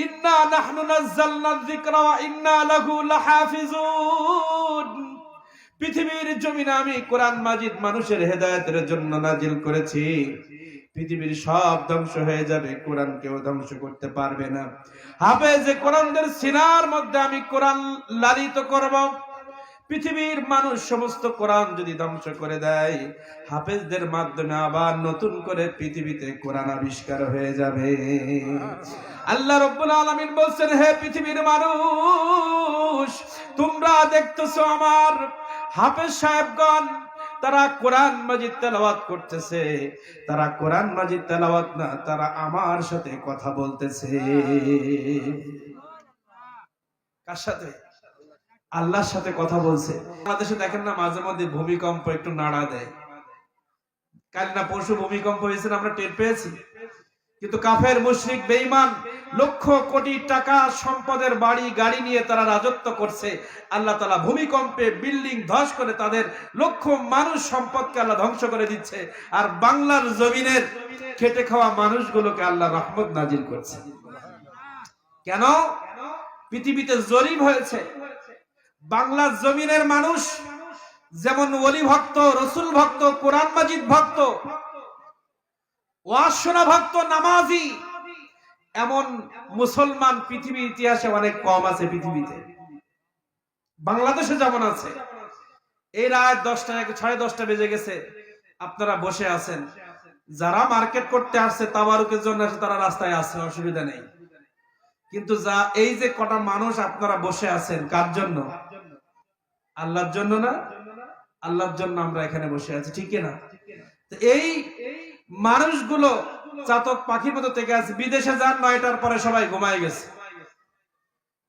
ইন্না নাহনু নাযালনা যিকরা ওয়া ইন্না লাহু লাহাফিজুন। পৃথিবীর জমিনে আমি কোরআন মাজিদ মানুষের হেদায়েতের জন্য নাজিল করেছি। পৃথিবীর সব ধ্বংস হয়ে যাবে, কোরআন কেউ ধ্বংস করতে পারবে না। হাফেজে কোরআনদের সিনার মধ্যে আমি কোরআন লালিত করব। পৃথিবীর মানুষ সমস্ত কোরআন যদি ধ্বংস করে দেয়, হাফেজদের মাধ্যমে আবার নতুন করে পৃথিবীতে কোরআন আবিষ্কার হয়ে যাবে। আল্লাহ রাব্বুল আলামিন বলছেন, হে পৃথিবীর মানুষ, তোমরা দেখতেছো আমার হাফেজ সাহেবগণ তারা কোরআন মাজিদ তেলাওয়াত করতেছে। তারা কোরআন মাজিদ তেলাওয়াত না, তারা আমার সাথে কথা বলতেছে। কার সাথে? আল্লাহর সাথে কথা বলছে। বাংলাদেশে দেখেন না মাঝে মধ্যে ভূমিকম্প একটু নাড়া দেয়। কাল না পরশু ভূমিকম্প হয়েছে, আমরা টের পেয়েছি। কিন্তু কাফের মুশরিক বেঈমান লক্ষ কোটি টাকা সম্পদের বাড়ি গাড়ি নিয়ে তারা রাজত্ব করছে। আল্লাহ তাআলা ভূমিকম্পে বিল্ডিং ধস করে তাদের লক্ষ মানুষ সম্পদকে আল্লাহ ধ্বংস করে দিচ্ছে। আর বাংলার জমিনের খেটে খাওয়া মানুষগুলোকে আল্লাহ রহমত নাজিল করছে। কেন? পৃথিবীতে জরিপ হয়েছে, বাংলার জমিনের মানুষ যেমন ওলি ভক্ত, রসুল ভক্ত, কোরআন মাজিদ ভক্ত, ওয়াজ শোনা ভক্ত, নামাজি, এমন মুসলমান পৃথিবীর ইতিহাসে অনেক কম আছে। পৃথিবীতে বাংলাদেশে যেমন আছে। এই রাত 10টা, 10:30 বেজে গেছে, আপনারা বসে আছেন। যারা মার্কেট করতে আসছে, তাবারুকের জন্য আসে, তারা রাস্তায় আছে, অসুবিধা নেই। কিন্তু এই যে কটা মানুষ আপনারা বসে আছেন, কার জন্য? আল্লাহর জন্য না? আল্লাহর জন্য আমরা এখানে বসে আছি, ঠিক না? এই মানুষগুলো চাতক পাখির মতো থেকে আছে। বিদেশে যান, 9টার পরে সবাই ঘুমায় গেছে।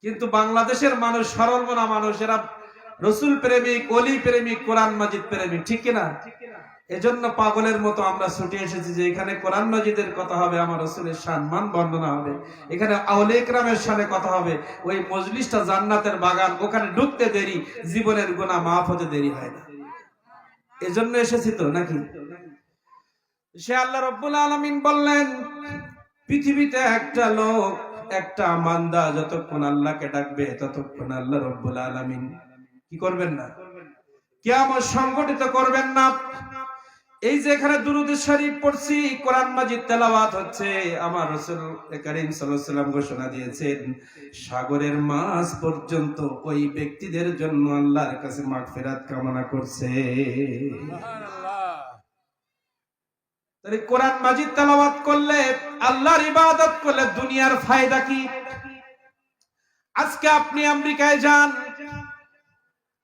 কিন্তু বাংলাদেশের মানুষ সরল মনা মানুষ, এরা রসুল প্রেমিক, ওলি প্রেমিক, কোরআন মাজিদ প্রেমিক, ঠিক না? এজন্য পাগলের মতো আমরা ছুটে এসেছি যে এখানে কোরআন মাজিদের কথা হবে, আমার রসুলের সম্মান বর্ণনা হবে, এখানে আউলিয়া কেরামের সাথে কথা হবে। ওই মজলিসটা জান্নাতের বাগান, ওখানে ঢুকতে দেরি, জীবনের গুনাহ মাফ হতে দেরি হয় না। এজন্য এসেছি তো নাকি? সে আল্লাহ রাব্বুল আলামিন বললেন, পৃথিবীতে একটা লোক, একটা বান্দা যতক্ষণ আল্লাহকে ডাকবে ততক্ষণ আল্লাহ রাব্বুল আলামিন কি করবেন না? কিয়ামত সংগঠিত করবেন না। এই যে এখানে দুরূদ শরীফ পড়ছি, কোরআন মাজিদ তেলাওয়াত হচ্ছে, আমার রাসূল কারীম সাল্লাল্লাহু আলাইহি ওয়াসাল্লাম ঘোষণা দিয়েছেন, সাগরের মাছ পর্যন্ত ওই ব্যক্তিদের জন্য আল্লাহর কাছে মাগফিরাত কামনা করছে। সুবহানাল্লাহ। তাহলে কোরআন মাজিদ তেলাওয়াত করলে, আল্লাহর ইবাদত করলে দুনিয়ার ফায়দা কি? আজকে আপনি আমেরিকায় যান,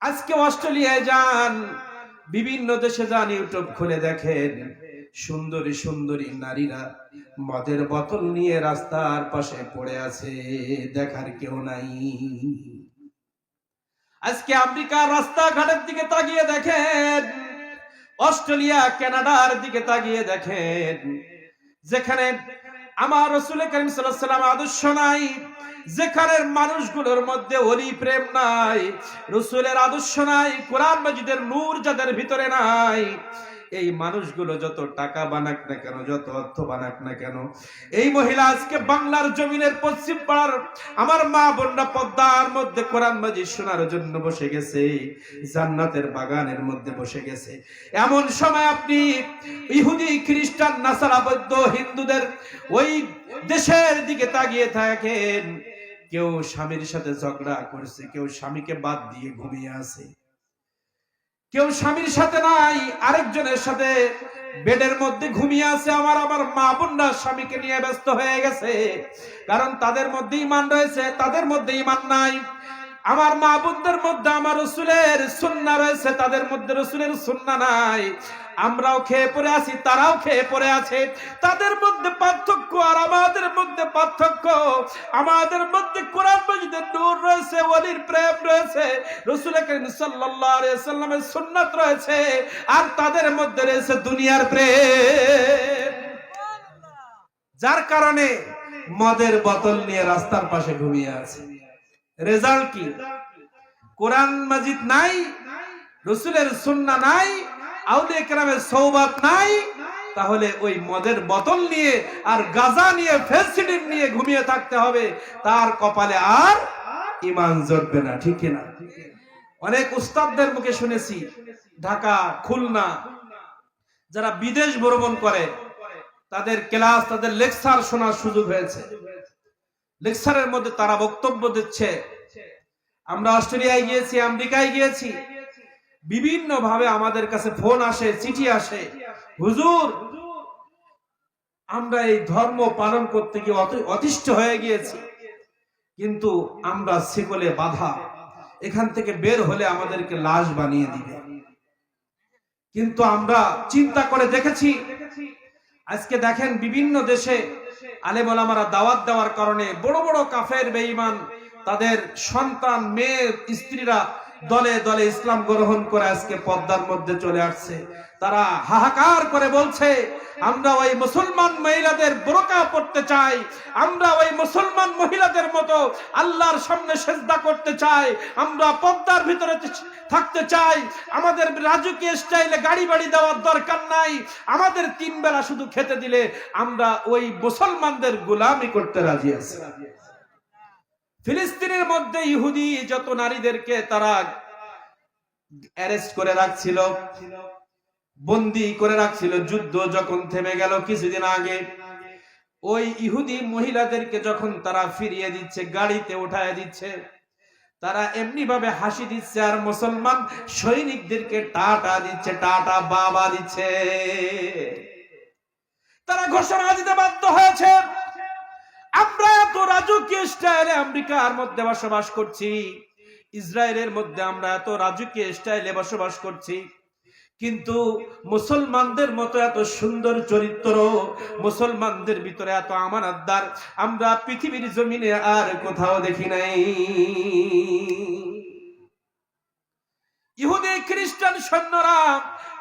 আজকে অস্ট্রেলিয়ায় যান, বিভিন্ন দেশে যান, ইউটিউব খুলে দেখেন, সুন্দরী সুন্দরী নারীরা মদের বোতল নিয়ে রাস্তার পাশে পড়ে আছে, দেখার কেউ নাই। আজকে আমেরিকার রাস্তাঘাটের দিকে তাকিয়ে দেখেন, অস্ট্রেলিয়া, কানাডার দিকে তাকিয়ে দেখেন, যেখানে আমার রাসূল কারীম সাল্লাল্লাহু আলাইহি ওয়াসাল্লাম আদর্শ নাই, যেখানে মানুষগুলোর মধ্যে ওলি প্রেম নাই, রাসূলের আদর্শ নাই, কোরআন মাজিদের নূর যাদের ভিতরে নাই, এই মানুষগুলো যত টাকা বানাক না কেন, যত অর্থ বানাক না কেন, এই মহিলা আজকে বাংলার জমিনের পশ্চিম পাড়ার আমার মা বোনরা পদ্মার মধ্যে কোরআন মাজিদ শোনার জন্য বসে গেছে, জান্নাতের বাগানের মধ্যে বসে গেছে। এমন সময় আপনি ইহুদি, খ্রিস্টান, নাসারা, বৌদ্ধ, হিন্দুদের ওই দেশের দিকে তাকিয়ে থাকেন, কেউ স্বামীর সাথে ঝগড়া করছে, কেউ স্বামীকে বাদ দিয়ে ঘুমিয়ে আছে, কেউ স্বামীর সাথে নাই, আরেকজনের সাথে বেডের মধ্যে ঘুমিয়ে আছে। আমার মা বোনরা স্বামীকে নিয়ে ব্যস্ত হয়ে গেছে, কারণ তাদের মধ্যে ঈমান রয়েছে, তাদের মধ্যে ঈমান নাই। আমার মা বোনদের মধ্যে আমার রাসূলের সুন্নাহ রয়েছে, তাদের মধ্যে রাসূলের সুন্নাহ নাই। আমরাও খেয়ে পড়ে আছি, তারাও খেয়ে পড়ে আছে। তাদের মধ্যে পার্থক্য আর আমাদের মধ্যে পার্থক্য, আমাদের মধ্যে কোরআন মাজিদের নূর রয়েছে, ওলির প্রেম রয়েছে, রাসূল কারীম সাল্লাল্লাহু আলাইহি ওয়াসাল্লামের সুন্নাত রয়েছে, আর তাদের মধ্যে রয়েছে দুনিয়ার প্রেম। যার কারণে মদের বোতল নিয়ে রাস্তার পাশে ঘুমিয়ে আছে। রেজাল্ট কি? কোরআন মাজিদ নাই, রাসূলের সুন্নাহ নাই, আউলিয়া কেরামের সোহবত নাই, তাহলে ওই মদের বোতল নিয়ে আর গাঁজা নিয়ে ফেন্সিডিল নিয়ে ঘুমিয়ে থাকতে হবে, তার কপালে আর ঈমান জড়বে না, ঠিক কিনা? অনেক উস্তাদদের মুখে শুনেছি, ঢাকা, খুলনা যারা বিদেশ ভ্রমণ করে তাদের ক্লাস, তাদের লেকচার শোনার সুযোগ হয়েছে। লেকচারের মধ্যে তারা বক্তব্য দিচ্ছে, আমরা অস্ট্রেলিয়ায় গিয়েছি, আমেরিকায় গিয়েছি, বিভিন্ন ভাবে আমাদের কাছে ফোন আসে, চিঠি আসে, হুজুর আমরা এই ধর্ম পালন করতে গিয়ে অতিষ্ঠ হয়ে গিয়েছি, কিন্তু আমরা শিকলে বাধা, এখান থেকে বের হলে আমাদেরকে লাশ বানিয়ে দিবে। কিন্তু আমরা চিন্তা করে দেখেছি, আজকে দেখেন বিভিন্ন দেশে আলেম ওলামারা দাওয়াত দেওয়ার কারণে বড় বড় কাফের বেঈমান তাদের সন্তান, মেয়ে, স্ত্রীরা দলে দলে ইসলাম গ্রহণ করে আজকে পর্দার মধ্যে চলে আসছে। তারা হাহাকার করে বলছে, আমরা ওই মুসলমান মহিলাদের বোরকা পরতে চাই, আমরা ওই মুসলমান মহিলাদের মতো আল্লাহর সামনে সিজদা করতে চাই, আমরা পর্দার ভিতরে থাকতে চাই, আমাদের রাজকীয় স্টাইলে গাড়ি বাড়ি দেওয়ার দরকার নাই, আমাদের 3 বেলা শুধু খেতে দিলে আমরা ওই মুসলমানদের গোলামি করতে রাজি আছি। ফিলিস্তিনের মধ্যে ইহুদি যত নারীদেরকে তারা অ্যারেস্ট করে রাখছিল, বন্দী করে রাখছিল, যুদ্ধ যখন থেমে গেল কিছুদিন আগে, ওই ইহুদি মহিলাদেরকে যখন তারা ফিরিয়ে দিচ্ছে, গাড়িতে উঠায় দিচ্ছে, তারা এমনি ভাবে হাসি দিচ্ছে আর মুসলমান সৈনিকদেরকে টাটা দিচ্ছে, টাটা বাবা দিচ্ছে। তারা ঘোষণা দিতে বাধ্য হয়েছে, আমরা এত রাজকীয় স্টাইলে আমেরিকার মধ্যে বসবাস করছি, ইসরায়েলের মধ্যে আমরা এত রাজকীয় স্টাইলে বসবাস করছি, কিন্তু মুসলমানদের মতো এত সুন্দর চরিত্র, মুসলমানদের ভিতরে এত আমানতদার আমরা পৃথিবীর জমিনে আর কোথাও দেখি নাই। ইহুদি খ্রিস্টান সৈন্যরা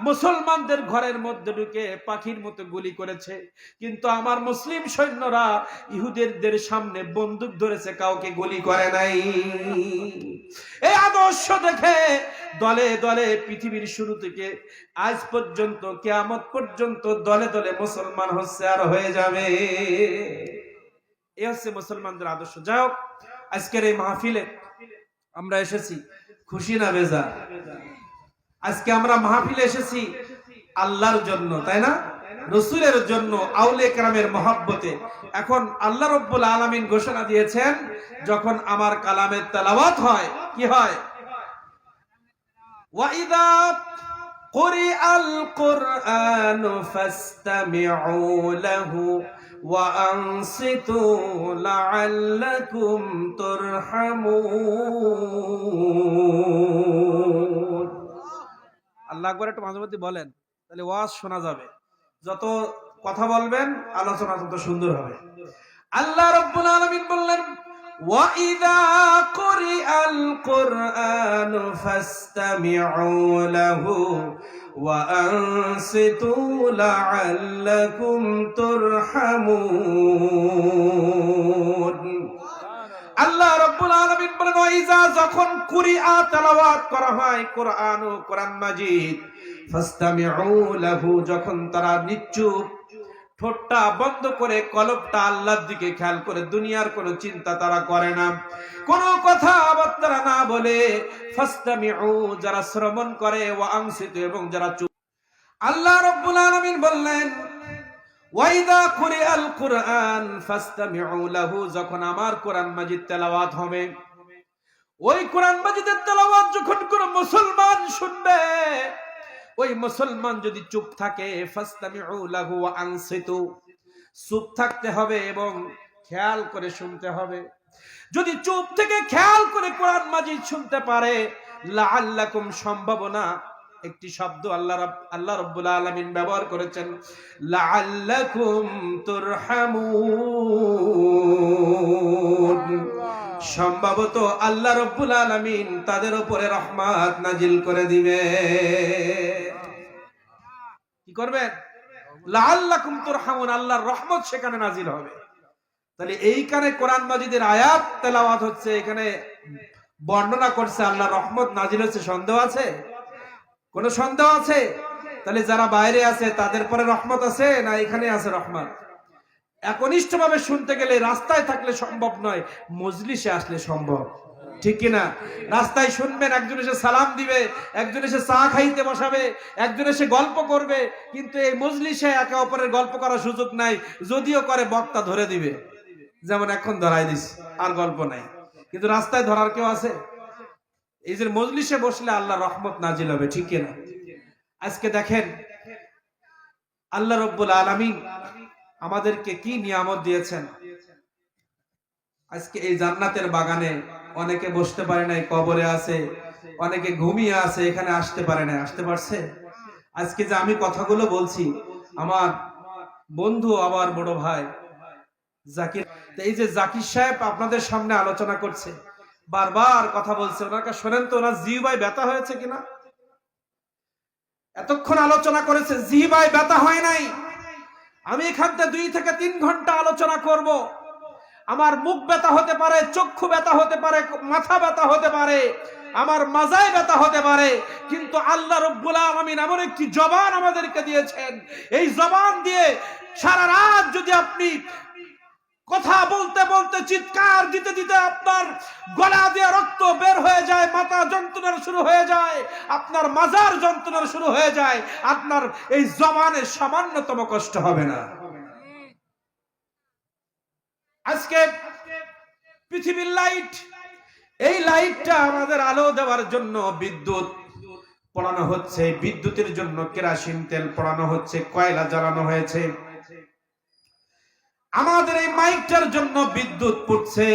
মুসলমানদের ঘরের মধ্যে ঢুকে পাখির মতো গুলি করেছে, কিন্তু আমার মুসলিম সৈন্যরা ইহুদিদের সামনে বন্দুক ধরেছে, কাউকে গুলি করে নাই। এই আদর্শ দেখে দলে দলে পৃথিবীর শুরু থেকে আজ পর্যন্ত কিয়ামত পর্যন্ত দলে দলে মুসলমান হচ্ছে আর হয়ে যাবে। এই হচ্ছে মুসলমানদের আদর্শ। যাই হোক, আজকের এই মাহফিলে আমরা এসেছি খুশি না বেজার? আজকে আমরা মাহফিলে এসেছি আল্লাহর জন্য, তাই না? রাসূলের জন্য, আউলিয়া কেরামের মহব্বতে। এখন আল্লাহ রাব্বুল আলামিন ঘোষণা দিয়েছেন, যখন আমার কালামের তেলাওয়াত হয় কি হয়? ওয়াইদা কুরিআল কুরআনু ফাসতামিউ লাহু ওয়া আনসিতু লাআল্লাকুম তুরহামুন। আল্লাহ আকবার একটু মাঝে মধ্যে বলেন, তাহলে ওয়াজ শোনা যাবে। যত কথা বলবেন আলোচনা তত সুন্দর হবে। আল্লাহ রাব্বুল আলামিন বললেন, ওয়াইদা কুরিআল কুরআনু ফাসতামিউ লাহু ওয়া আনসিতু লাআল্লাকুম তুরহামুন। আল্লাহ রাব্বুল আলামিন বলেন, ওয়াইজা যখন কুরিআ তেলাওয়াত করা হয় কোরআন ও কোরআন মাজিদ, ফাসতামিউ লাহু যখন তারা নিশ্চুপ, ঠোঁটটা বন্ধ করে কলবটা আল্লাহর দিকে খেয়াল করে, দুনিয়ার কোনো চিন্তা তারা করে না, কোনো কথা বার্তা না বলে, ফাসতামিউ যারা শ্রবণ করে, ওয়া আনসিতু এবং যারা চুপ। আল্লাহ রাব্বুল আলামিন বললেন, ওয়াইদা কুরিআল কুরআন ফাসতামিউ লাহু যখন আমার কোরআন মাজিদ তেলাওয়াত হবে, ওই কোরআন মাজিদের তেলাওয়াত যখন কোন মুসলমান শুনবে, ওই মুসলমান যদি চুপ থাকে, ফাসতামিউ লাহু ওয়া আনসিতু, চুপ থাকতে হবে এবং খেয়াল করে শুনতে হবে। যদি চুপ থেকে খেয়াল করে কোরআন মাজিদ শুনতে পারে, লাআল্লাকুম, সম্ভাবনা একটি শব্দ আল্লাহ রাব্বুল আলামিন ব্যবহার করেছেন, লাআল্লাকুম তুরহামুন, সম্ভবত আল্লাহ রাব্বুল আলামিন তাদের উপরে রহমত নাজিল করে দিবে। কি করবেন? লাআল্লাকুম তুরহামুন, আল্লাহর রহমত সেখানে নাজিল হবে। তাহলে এইখানে কোরআন মাজিদের আয়াত তেলাওয়াত হচ্ছে, এখানে বর্ণনা করছে আল্লাহর রহমত নাজিল হচ্ছে। সন্দেহ আছে? কোন সন্দেহ আছে? তাহলে যারা বাইরে আছে তাদের পরে রহমত আছে না এখানে আছে রহমত? একনিষ্ঠ ভাবে শুনতে গেলে রাস্তায় থাকলে সম্ভব নয়, মজলিসে আসলে সম্ভব, ঠিক কিনা? রাস্তায় শুনবেন, একজন এসে সালাম দিবে, একজন এসে চা খাইতে বসাবে, একজন এসে গল্প করবে, কিন্তু এই মজলিসে একে অপরের গল্প করার সুযোগ নাই। যদিও করে বক্তা ধরে দিবে, যেমন এখন ধরাই দিস, আর গল্প নাই। কিন্তু রাস্তায় ধরার কেউ আছে? এই যে মজলিসে বসলে আল্লাহ রহমত নাজিল হবে, ঠিক কিনা? আজকে দেখেন আল্লাহ রব্বুল আলামিন আমাদেরকে কি নিয়ামত দিয়েছেন। আজকে এই জান্নাতের বাগানে অনেকে বসতে পারে নাই, কবরে আছে, অনেকে ঘুমিয়ে আছে, এখানে আসতে পারে না। আসতে পারছে? আজকে যে আমি কথাগুলো বলছি, আমার বন্ধু, আমার বড় ভাই জাকির, এই যে জাকির সাহেব আপনাদের সামনে আলোচনা করছে, বারবার কথা বলছে, ওনাকে শোনেন তো, ওনার জিহ্বায় ব্যথা হয়েছে কিনা? এতক্ষণ আলোচনা করেছে, জিহ্বায় ব্যথা হয় নাই। আমি এখান থেকে 2 থেকে 3 ঘন্টা আলোচনা করব। আমার মুখ ব্যথা হতে পারে, চক্ষু ব্যথা হতে পারে, মাথা ব্যথা হতে পারে, আমার মাজায় ব্যথা হতে পারে, কিন্তু আল্লাহ রব্বুল আলামিন এমন একটি জবান আমাদেরকে দিয়েছেন, এই জবান দিয়ে সারা রাত যদি আপনি কথা বলতে বলতে, চিৎকার দিতে দিতে আপনার গলা দিয়ে রক্ত বের হয়ে যায়, মাথা যন্ত্রণা শুরু হয়ে যায়, আপনার মাজার যন্ত্রণা শুরু হয়ে যায়, আপনার এই জবানে সামান্যতম কষ্ট হবে না। আজকে পৃথিবীর লাইট, এই লাইটটা আমাদের আলো দেওয়ার জন্য বিদ্যুৎ পোড়ানো হচ্ছে, বিদ্যুতের জন্য কেরোসিন তেল পোড়ানো হচ্ছে, কয়লা জ্বালানো হয়েছে। আমাদের এই মাইকটার জন্য বিদ্যুৎ পড়ছে,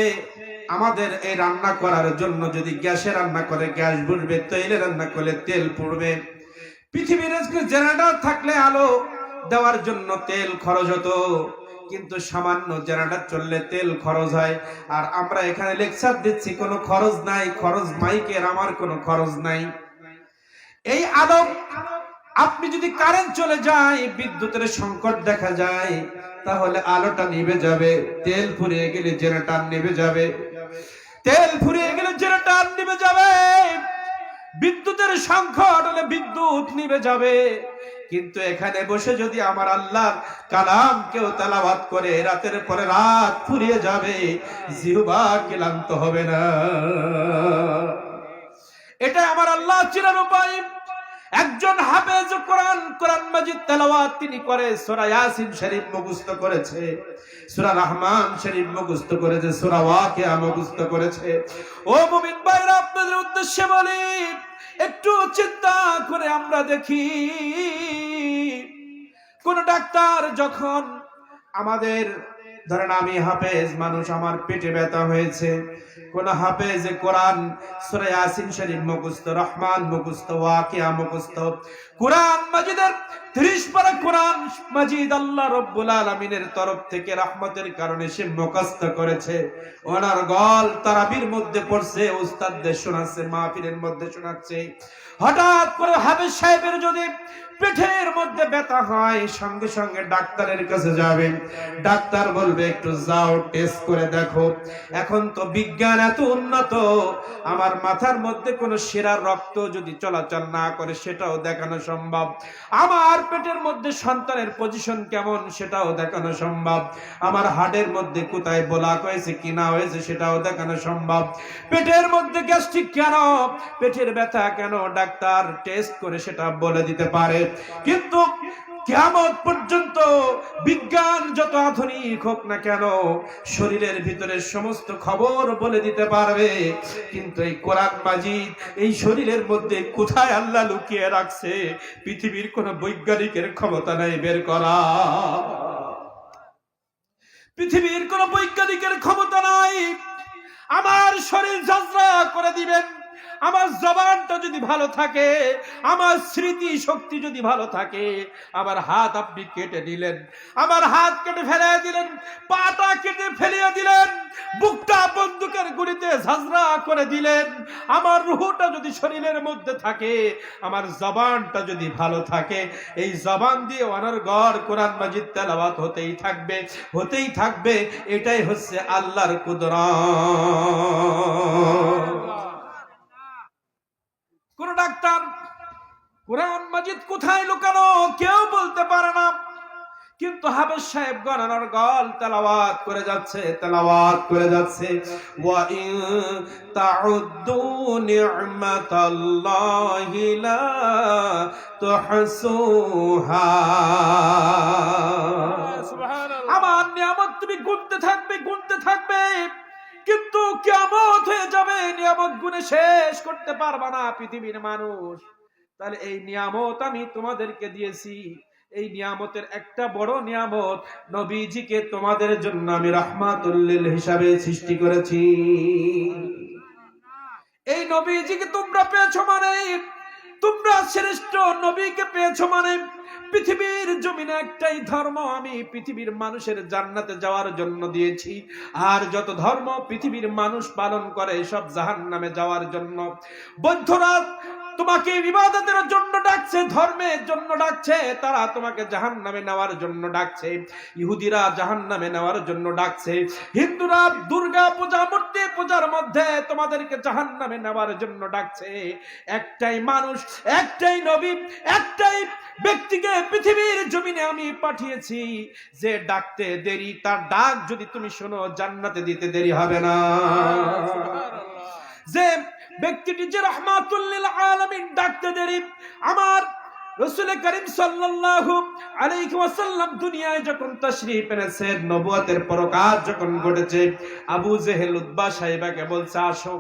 আমাদের এই রান্না করার জন্য যদি গ্যাসে রান্না করে গ্যাস পুড়বে, তেলে রান্না করলে তেল পুড়বে। পৃথিবীর জেনারেটর থাকলে আলো দেওয়ার জন্য তেল খরচ হতো, কিন্তু সামান্য জেনারেটর চললে তেল খরচ হয়। আর আমরা এখানে লেকচার দিচ্ছি, কোনো খরচ নাই, খরচ মাইকের, আমার কোনো খরচ নাই। এই আলো, আপনি যদি কারেন্ট চলে যায়, বিদ্যুতের সংকট দেখা যায়, তাহলে আলোটা নিভে যাবে, তেল ফুরিয়ে গেলে জেনারেটর নিভে যাবে, তেল ফুরিয়ে গেলে জেনারেটর নিভে যাবে, বিদ্যুতের সংকট হলে বিদ্যুৎ নিভে যাবে। কিন্তু এখানে বসে যদি আমার আল্লাহর কালাম কেউ তেলাওয়াত করে, রাতের পরে রাত ফুরিয়ে যাবে, জিহ্বা ক্লান্ত হবে না। এটা আমার আল্লাহ চিরার উপায়। একজন হাফেজ কোরআন, কোরআন মাজিদ তেলাওয়াত তিনি করে, সূরা ইয়াসিন শরীফ মুখস্থ করেছে, সূরা রহমান শরীফ মুখস্থ করেছে, সূরা ওয়াকিয়া মুখস্থ করেছে। ও মুমিন ভাইরা, আপনাদের উদ্দেশ্যে বলি, একটু চিন্তা করে আমরা দেখি, কোন ডাক্তার যখন আমাদের, ধরেন আমি হাফেজ মানুষ, আমার পেটে ব্যথা হয়েছে, কোন হাফেজ কোরআন সূরা ইয়াসিন শরীফ মুখস্থ, রহমান মুখস্থ, ওয়াকিয়া মুখস্থ, কোরআন মাজিদের 30 পারা কোরআন মাজিদ আল্লাহ রাব্বুল আলামিনের তরফ থেকে রহমতের কারণে সে মুখস্থ করেছে, ওনার গল তারাবির মধ্যে পড়ছে, উস্তাদদের শোনাচ্ছে, মাহফিলের মধ্যে শোনাচ্ছে। হঠাৎ করে হাফেজ সাহেবের যদি পেটের মধ্যে ব্যথা হয়, সঙ্গে সঙ্গে ডাক্তারের কাছে যাবেন, ডাক্তার বলবে একটু যাও টেস্ট করে দেখো। এখন তো বিজ্ঞান এত উন্নত, আমার মাথার মধ্যে কোনো শিরার রক্ত যদি চলাচল না করে সেটাও দেখানো সম্ভব, আমার পেটের মধ্যে সন্তানের পজিশন কেমন সেটাও দেখানো সম্ভব, আমার হাড়ের মধ্যে কোথায় ব্লক হয়েছে কি না হয়েছে সেটাও দেখানো সম্ভব, পেটের মধ্যে গ্যাস্ট্রিক কেন, পেটের ব্যথা কেন, ডাক্তার টেস্ট করে সেটা বলে দিতে পারে। কিন্তু কিয়ামত পর্যন্ত বিজ্ঞান যত আধুনিক হোক না কেন, শরীরের ভিতরে সমস্ত খবর বলে দিতে পারবে, কিন্তু এই কোরআন মাজিদ এই শরীরের মধ্যে কোথায় আল্লাহ লুকিয়ে রাখছে, পৃথিবীর কোন বৈজ্ঞানিকের ক্ষমতা নাই বের করা, পৃথিবীর কোন বৈজ্ঞানিকের ক্ষমতা নাই। আমার শরীর ঝাঁঝরা করে দিবেন, আমার জবানটা যদি ভালো থাকে, আমার স্মৃতি শক্তি যদি ভালো থাকে, আমার হাত আপনি কেটে দিলেন, আমার হাত কেটে ফেলে দিলেন, পাটা কেটে ফেলিয়ে দিলেন, বুকটা বন্দুকের গুলিতে ঝাঁঝরা করে দিলেন, আমার রুহটা যদি শরীরের মধ্যে থাকে, আমার জবানটা যদি ভালো থাকে, এই জবান দিয়ে অনর্গল কোরআন মাজিদ তেলাওয়াত হতেই থাকবে, হতেই থাকবে। এটাই হচ্ছে আল্লাহর কুদরত। কোন ডাক্তার কোরআন মাজিদ কোথায় লুকানো কেউ বলতে পারে না, কিন্তু হাফেজ সাহেব গণনার গল তেলাওয়াত করে যাচ্ছে ওয়া ইন তাউদ্দু নি'মাতাল্লাহি লা তুহসুহা। সুবহানাল্লাহ। আমার নিয়ামত তুমি গুনতে থাকবে, কিন্তু কিয়ামত হয়ে যাবে, নিয়ামত গুনে শেষ করতে পারবা না পৃথিবীর মানুষ। তাহলে এই নিয়ামত আমি তোমাদেরকে দিয়েছি, এই নিয়ামতের একটা বড় নিয়ামত, নবীজিকে তোমাদের জন্য আমি রাহমাতুল লিল হিসাবে সৃষ্টি করেছি। এই নবীজিকে তোমরা পেয়েছো মানে, তোমরা শ্রেষ্ঠ নবীকে পেয়েছো মানে, পৃথিবীর জমিনে একটাই ধর্ম আমি পৃথিবীর মানুষের জান্নাতে যাওয়ার জন্য দিয়েছি, আর যত ধর্ম পৃথিবীর মানুষ পালন করে সব জাহান্নামে যাওয়ার জন্য। বৌদ্ধরা তোমাকে ইবাদতের জন্য ডাকছে, ধর্মের জন্য ডাকছে, তারা তোমাকে জাহান্নামে নেওয়ার জন্য ডাকছে। ইহুদিরা জাহান্নামে নেওয়ার জন্য ডাকছে, হিন্দুরা দুর্গা পূজা মূর্তি পূজার মধ্যে তোমাদেরকে জাহান্নামে নেওয়ার জন্য ডাকছে। একটাই মানুষ, একটাই নবী, একটাই ব্যক্তিকে পৃথিবীর জমিনে আমি পাঠিয়েছি, যে ডাকতে দেরি, তার ডাক যদি তুমি শোনো জান্নাতে দিতে দেরি হবে না। যে ব্যক্তিটি যে রাহমাতুল লিল আলামিন ডাকতে দেরি, আমার রাসূল করিম সাল্লাল্লাহু আলাইহি ওয়াসাল্লাম দুনিয়ায় যখন তাশরীফ এনেছেন, নবুয়তের প্রকাশ যখন ঘটেছে, আবু জেহেল উতবা সাহেবাকে বলছে, আসো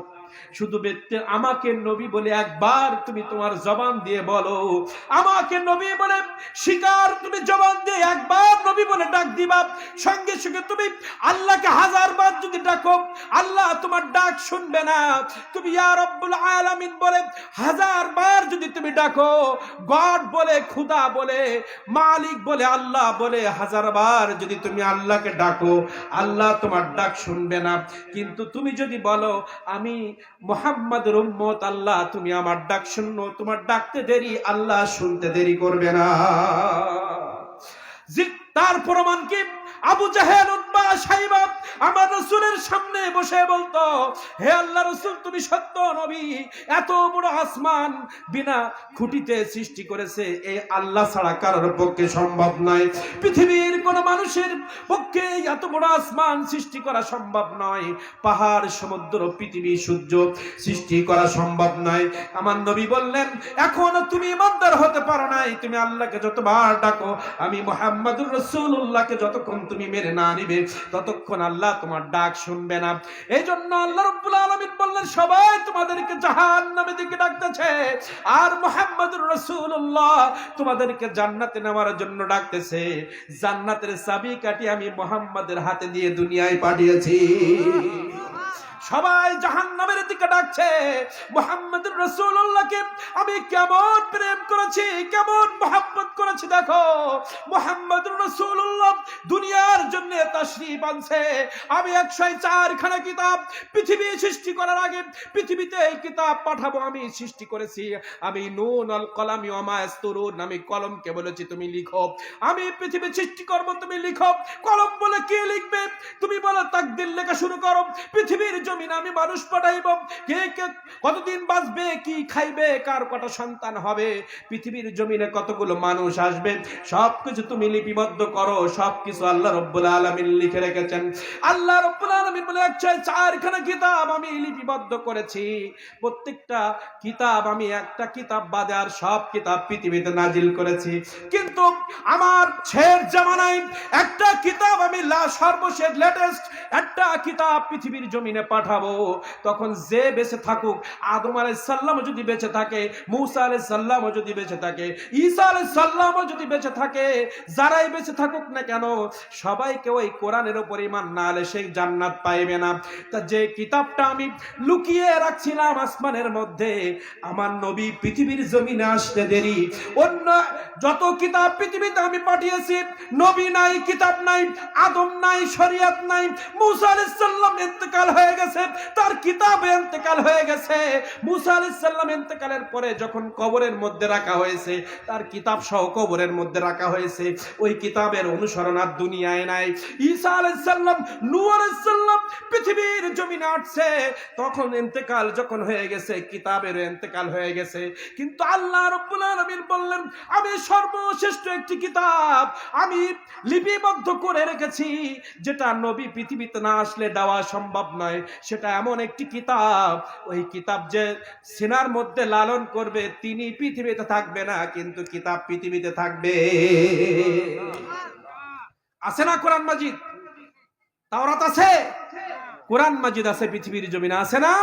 শুধু ব্যক্তি আমাকে নবী বলে একবার তুমি তোমার জবান দিয়ে বলো, আমাকে নবী বলে স্বীকার, তুমি জবান দিয়ে একবার নবী বলে ডাক দিবা, সঙ্গে সঙ্গে তুমি আল্লাহকে 1000 বার যদি ডাকো আল্লাহ তোমার ডাক শুনবে না। তুমি ইয়া রব্বুল আলামিন বলে 1000 বার যদি তুমি ডাকো, গড বলে, খুদা বলে, মালিক বলে, আল্লাহ বলে 1000 বার যদি তুমি আল্লাহকে ডাকো, আল্লাহ তোমার ডাক শুনবে না। কিন্তু তুমি যদি বলো আমি মুহাম্মাদের উম্মত, আল্লাহ তুমি আমার ডাক শুনো, তোমার ডাকতে দেরি, আল্লাহ শুনতে দেরি করবে না। তার প্রমাণ কি? আবু জাহেল উতবা সাইবা আমার রাসূলের সামনে বসে বলতো, হে আল্লাহ রাসূল তুমি সত্য নবী, এত বড় আসমান বিনা খুঁটিতে সৃষ্টি করেছে, এই আল্লাহ ছাড়া কারোর পক্ষে সম্ভব নয়, পৃথিবীর কোন মানুষের পক্ষে এত বড় আসমান সৃষ্টি করা সম্ভব নয়, পাহাড় সমুদ্র পৃথিবী সূর্য সৃষ্টি করা সম্ভব নয়। আমার নবী বললেন, এখনো তুমি ইমানদার হতে পারো নাই, তুমি আল্লাহকে যতবার ডাকো, আমি মুহাম্মাদুর রাসূলুল্লাহকে যতক্ষণ তুমি মেনে না নিবে ততক্ষণ আল্লাহ তোমার ডাক শুনবে না। এই জন্য আল্লাহ রাব্বুল আলামিন বললেন, সবাই তোমাদেরকে জাহান্নামের দিকে ডাকতেছে, আর মুহাম্মাদুর রাসূলুল্লাহ তোমাদেরকে জান্নাতে নেওয়ার জন্য ডাকতেছে। জান্নাতের চাবিকাঠি আমি মুহাম্মাদের হাতে দিয়ে দুনিয়ায় পাঠিয়েছি। সবাই জাহান্নামের দিকে ডাকছে, মুহাম্মাদুর রাসূলুল্লাহকে আমি কেমন প্রেম করেছি, কেমন মহব্বত করেছি দেখো। মুহাম্মাদুর রাসূলুল্লাহ দুনিয়ার জন্য তাশরীফ আনছে, আমি 104 খানা কিতাব পৃথিবী সৃষ্টি করার আগে পৃথিবীতে এই কিতাব পাঠাবো আমি সৃষ্টি করেছি। আমি নুন আল কলামি ওয়া মা ইয়াসতুরুন, আমি কলমকে বলেছি তুমি লিখো, আমি পৃথিবী সৃষ্টি করব তুমি লিখো। কলম বলে কে লিখবে? তুমি বলো তাকদীর লেখা শুরু করো। পৃথিবীর জমিনে আমি মানুষ পাঠাইব, কে কে কতদিন বাঁচবে, কি খাইবে, কার কত সন্তান হবে, পৃথিবীর জমিনে কতগুলো মানুষ আসবে, সবকিছু তুমি লিপিবদ্ধ করো। সবকিছু আল্লাহ রাব্বুল আলামিন লিখে রেখেছেন। আল্লাহ রাব্বুল আলামিন বলে 104 খানা কিতাব আমি লিপিবদ্ধ করেছি, প্রত্যেকটা কিতাব আমি একটা কিতাব বাদে আর সব কিতাব পৃথিবীতে নাজিল করেছি। কিন্তু আমার শেষ জামানায় একটা কিতাব আমি সর্বশেষ লেটেস্ট একটা কিতাব পৃথিবীর জমিনে পাঠাবো। তখন যে বেঁচে থাকুক, আদম আলাইহিস সালাম যদি বেঁচে থাকে, মূসা আলাইহিস সালাম যদি বেঁচে থাকে, ঈসা আলাইহিস সালাম যদি বেঁচে থাকে, যারাই বেঁচে থাকুক না কেন, সবাইকে ওই কোরআনের উপর ঈমান না আনলে সেই জান্নাত পাইবে না। তা যে কিতাবটা আমি লুকিয়ে রাখছিলাম আসমানের মধ্যে, আমার নবী পৃথিবীর জমিনে আসতে দেরি, অন্য যত কিতাব পৃথিবীতে আমি পাঠিয়েছি, নবী নাই, কিতাব নাই, আদম নাই, শরীয়ত নাই, মূসা আলাইহিস সালাম ইন্তেকাল হয়ে গেছে, তার কিতাবে ইন্তেকাল হয়ে গেছে। মুসা আলাইহিস সালাম ইন্তেকালের পরে যখন কবরের মধ্যে রাখা হয়েছে, তার কিতাব সহ কবরের মধ্যে রাখা হয়েছে। ওই কিতাবের অনুসরণ আর দুনিয়ায় নাই। ঈসা আলাইহিস সালাম, নূহ আলাইহিস সালাম পৃথিবীর জমিনে আসছে, তখন ইন্তেকাল যখন হয়ে গেছে, কিতাবের ইন্তেকাল হয়ে গেছে। কিন্তু আল্লাহ রাব্বুল আলামিন বললেন, আমি সর্বশ্রেষ্ঠ একটি কিতাব আমি লিপিবদ্ধ করে রেখেছি, যেটা নবী পৃথিবীতে না আসলে দেওয়া সম্ভব নয়। সেটা এমন একটি কিতাব, ওই কিতাব যে সিনার মধ্যে লালন করবে, তিনি পৃথিবীতে থাকবে না, কিন্তু কিতাব পৃথিবীতে থাকবে। আছে না কোরআন মাজিদ? তাওরাত আছে, কোরআন মাজিদ আছে, পৃথিবীর জমিনে আছে না?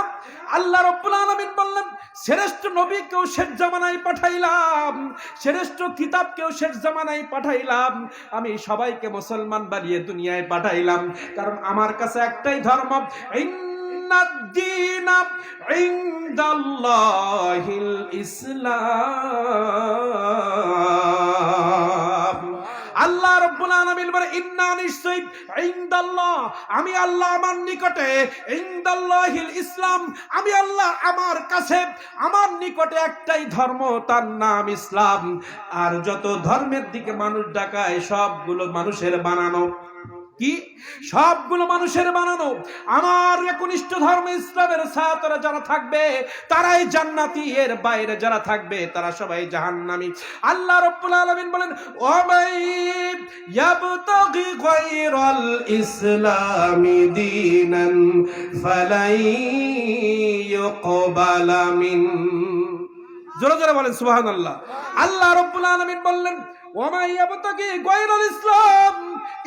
আল্লাহ রাব্বুল আলামিন বললেন, শ্রেষ্ঠ নবীকেও শেষ জামানায় পাঠাইলাম, শ্রেষ্ঠ কিতাবকেও শেষ জামানায় পাঠাইলাম, আমি সবাইকে মুসলমান বানিয়ে দুনিয়ায় পাঠাইলাম। কারণ আমার কাছে একটাই ধর্ম, ইন্নাদ-দীনা ইনদাল্লাহিল ইসলাম। আল্লাহ রাব্বুল আলামিন বলে, ইন্না নিশ্চয়, ইনদাল্লাহ আমি আল্লাহ আমার নিকটে, ইনদাল্লাহিল ইসলাম আমি আল্লাহ আমার কাছে, আমার নিকটে একটাই ধর্ম, তার নাম ইসলাম। আর যত ধর্মের দিকে মানুষ ডাকায় সবগুলো মানুষের বানানো। কি? সবগুলো মানুষের বানানো। আমার একনিষ্ঠ ধর্ম ইসলামের ছাত্ররা যারা থাকবে তারাই জান্নাতি, এর বাইরে যারা থাকবে তারা সবাই জাহান্নামী। আল্লাহ রাব্বুল আলামিন বলেন, ও মাই ইয়াবতাগি গায়রাল ইসলামি দীনান ফালাই ইউকবালা মিন। জোরে জোরে বলেন সুবহানাল্লাহ। আল্লাহ রাব্বুল আলামিন বললেন, ও মাই ইয়াবতাগি গায়রাল ইসলাম,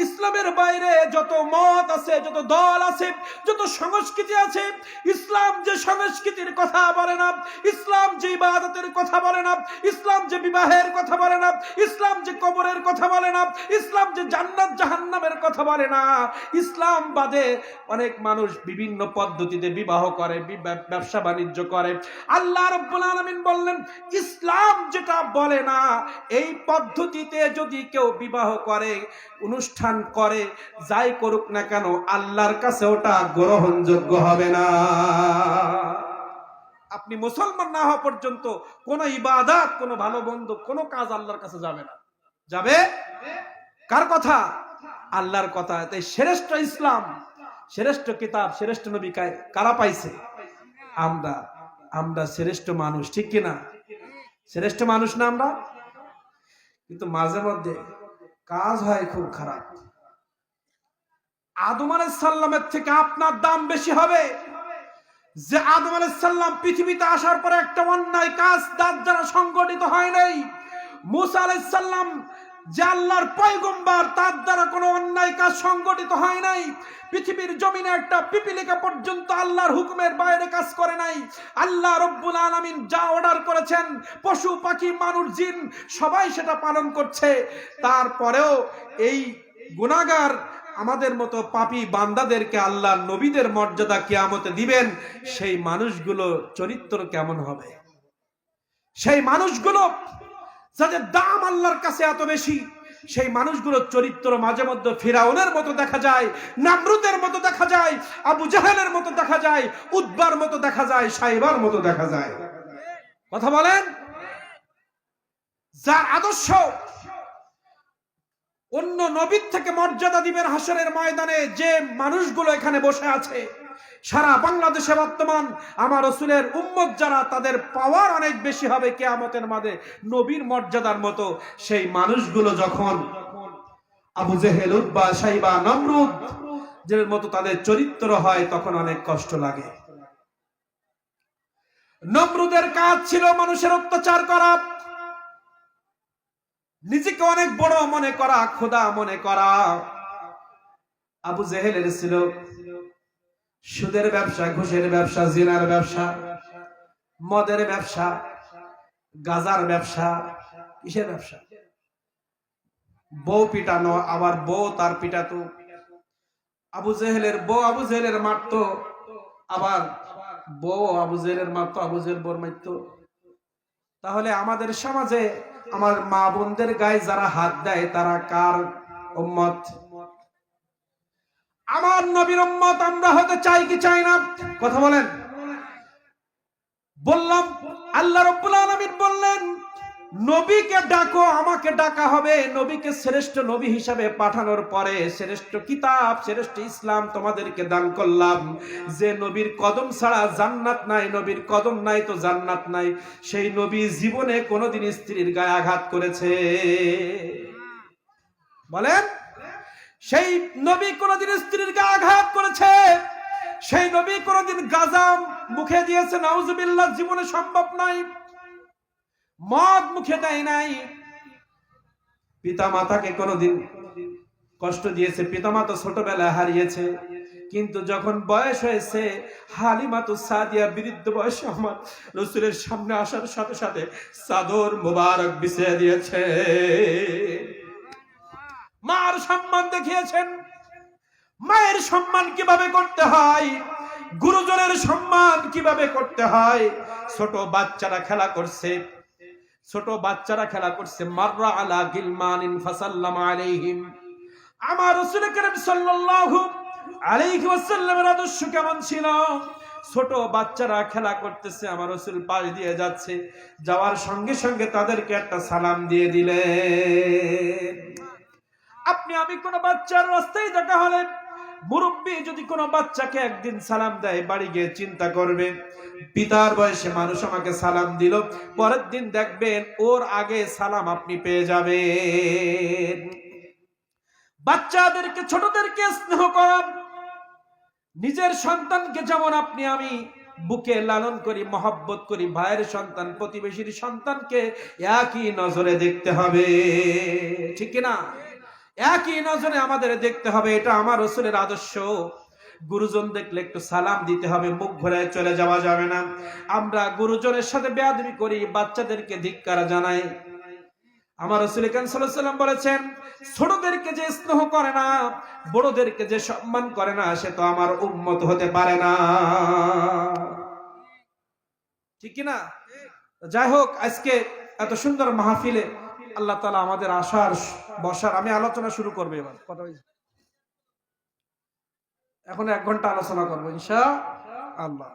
ইসলামের বাইরে যত মত আছে, যত দল আছে, যত সংস্কৃতি আছে, ইসলাম যে সংস্কৃতির কথা বলে না, ইসলাম যে ইবাদতের কথা বলে না, ইসলাম যে বিবাহের কথা বলে না, ইসলাম যে কবরের কথা বলে না, ইসলাম যে জান্নাত জাহান্নামের কথা বলে না, ইসলাম বাদে অনেক মানুষ বিভিন্ন পদ্ধতিতে বিবাহ করে, ব্যবসা বাণিজ্য করে। আল্লাহ রাব্বুল আলামিন বললেন, ইসলাম যেটা বলে না, এই পদ্ধতিতে যদি কেউ বিবাহ করে, অনুষ্ঠান করে, যাই করুক না কেন, আল্লাহর কাছে ওটা গ্রহণযোগ্য হবে না। আপনি মুসলমান না হওয়া পর্যন্ত কোন ইবাদত, কোন ভালো বন্ধ, কোন কাজ আল্লাহর কাছে যাবে না। যাবে কার কথা? আল্লাহর কথা। তাই শ্রেষ্ঠ ইসলাম, শ্রেষ্ঠ কিতাব, শ্রেষ্ঠ নবী কারা পাইছে? আমরা। আমরা শ্রেষ্ঠ মানুষ, ঠিক কিনা? শ্রেষ্ঠ মানুষ না আমরা? কিন্তু মাঝে মধ্যে কাজ হয় খুব খারাপ। আদম আলাইহিস সালামের থেকে আপনার দাম বেশি হবে। যে আদম আলাইহিস সালাম পৃথিবীতে আসার পরে একটা অন্যায় কাজ তার দ্বারা সংগঠিত হয় নাই। মুসা আলাইহিস সালাম যে আল্লাহর পয়গম্বর, তার দ্বারা কোনো অন্যায় কাজ সংগঠিত হয় নাই। পৃথিবীর জমিনে একটা পিপিলিকা পর্যন্ত আল্লাহর হুকুমের বাইরে কাজ করে নাই। আল্লাহ রাব্বুল আলামিন যা অর্ডার করেছেন, পশু পাখি মানুষ জিন সবাই সেটা পালন করছে। তারপরেও এই গুনাহগার আমাদের মতো পাপী বান্দাদেরকে আল্লাহ নবীদের মর্যাদা কিয়ামতে দিবেন। সেই মানুষগুলো চরিত্র কেমন হবে? সেই মানুষগুলো যাদের দাম আল্লাহর কাছে এত বেশি, সেই মানুষগুলোর চরিত্র মাঝে মধ্যে ফিরাউনের মতো দেখা যায়, নামরুদের মতো দেখা যায়, আবু জাহেলের মতো দেখা যায়, উতবার মতো দেখা যায়, সাইবার মতো দেখা যায়। কথা বলেন। যার আদর্শ অন্য নবীর থেকে মর্যাদা দিবেন হাসরের ময়দানে, যে মানুষগুলো এখানে বসে আছে সারা বাংলাদেশে বর্তমান আমার রাসূলের উম্মত যারা, তাদের পাওয়ার অনেক বেশি হবে কিয়ামতের মাঠে নবীর মর্যাদার মতো। সেই মানুষগুলো যখন আবু জেহেল, উতবা, সাইবা, নমরুদ যের মতো তাদের চরিত্র হয়, তখন অনেক কষ্ট লাগে। নমরুদের কাজ ছিল মানুষের অত্যাচার করা, নিজেকে অনেক বড় মনে করা, খোদা মনে করা। আবু জেহেলের ছিল সুদের ব্যবসা, ঘুষের ব্যবসা, জিনার ব্যবসা, মদের ব্যবসা, গাজার ব্যবসা। কিসের ব্যবসা? বউ পিটানো, আবার বউ তার পিটাতো। আবু জেহেলের বউ আবু জেহেলের মারতো, আবার বউ আবু জেহেলের মারতো, আবু জেহেল বউর মারতো। তাহলে আমাদের সমাজে আমার মা বোনদের গায়ে যারা হাত দেয় তারা কার উম্মত? আমার নবীর উম্মত আমরা হতে চাই কি চাই না? কথা বলেন। বললাম আল্লাহ রাব্বুল আলামিন বললেন নবীকে ডাকো, আমাকে ডাকা হবে। নবীকে শ্রেষ্ঠ নবী হিসাবে পাঠানোর পরে শ্রেষ্ঠ কিতাব, শ্রেষ্ঠ ইসলাম তোমাদেরকে দান করলাম। যে নবীর কদম ছাড়া জান্নাত নাই, নবীর কদম নাই তো জান্নাত নাই। সেই নবী জীবনে কোনোদিন স্ত্রীর গায়ে আঘাত করেছে? বলেন। সেই নবী কোনোদিন স্ত্রীর গায়ে আঘাত করেছে? সেই নবী কোনোদিন গাঁজা মুখে দিয়েছে? নাউজুবিল্লাহ, জীবনে সম্ভব নাই। মদ মুখে দেয় নাই। পিতা মাতাকে কোনোদিন কষ্ট দিয়েছে? পিতামাতা ছোটবেলায় হারিয়েছে, কিন্তু যখন বয়স হয়েছে হালিমাতু সাদিয়া বৃদ্ধ বয়সে আমার রাসূলের সামনে আসার সাথে সাথে চাদর মোবারক বিছিয়ে দিয়েছে। মার সম্মান দেখিয়েছেন। মায়ের সম্মান কিভাবে করতে হয়, গুরুজনের সম্মান কিভাবে করতে হয়। ছোট বাচ্চারা খেলা করছে, ছোট বাচ্চারা খেলা করছে। মাররা আলা গিলমানিন ফাসাল্লামা আলাইহিম। আমার রাসূল করিম সাল্লাল্লাহু আলাইহি ওয়াসাল্লামের আদর্শ কেমন ছিল? ছোট বাচ্চারা খেলা করতেছে, আমার রাসূল পাশ দিয়ে যাচ্ছে, যাওয়ার সঙ্গে সঙ্গে তাদেরকে একটা সালাম দিয়ে দিলেন। আপনি আমি কোন বাচ্চার রাস্তায় দেখা হলে, মুরব্বী যদি কোনো বাচ্চাকে একদিন সালাম দেয়, বাড়ি গিয়ে চিন্তা করবে পিতার বয়সে মানুষ আমাকে সালাম দিল, পরের দিন দেখবেন ওর আগে সালাম আপনি পেয়ে যাবেন। বাচ্চাদেরকে, ছোটদেরকে স্নেহ করা। নিজের সন্তানকে যেমন আপনি আমি বুকে লালন করি, মহব্বত করি, ভাইয়ের সন্তান, প্রতিবেশীর সন্তানকে একই নজরে দেখতে হবে, ঠিক কিনা? একই নজরে আমাদের দেখতে হবে। এটা আমার রাসূলের আদর্শ। গুরুজন দেখলে একটু সালাম দিতে হবে, মুখ ঘুরায় চলে যাওয়া যাবে না। আমরা গুরুজনের সাথে বেয়াদবি করি, বাচ্চাদেরকে ধিক্কার জানাই। আমার রাসূল কারীম সাল্লাল্লাহু আলাইহি ওয়াসাল্লাম বলেছেন, ছোটদেরকে যে স্নেহ করে না, বড়দেরকে যে সম্মান করে না, সে তো আমার উম্মত হতে পারে না, ঠিক কি না? যাই হোক, আজকে এত সুন্দর মাহফিলে আল্লাহ তাআলা আমাদের আসার বসার, আমি আলোচনা শুরু করব এবার। কথা হয়েছে, এখন 1 ঘন্টা আলোচনা করবো ইনশাআল্লাহ।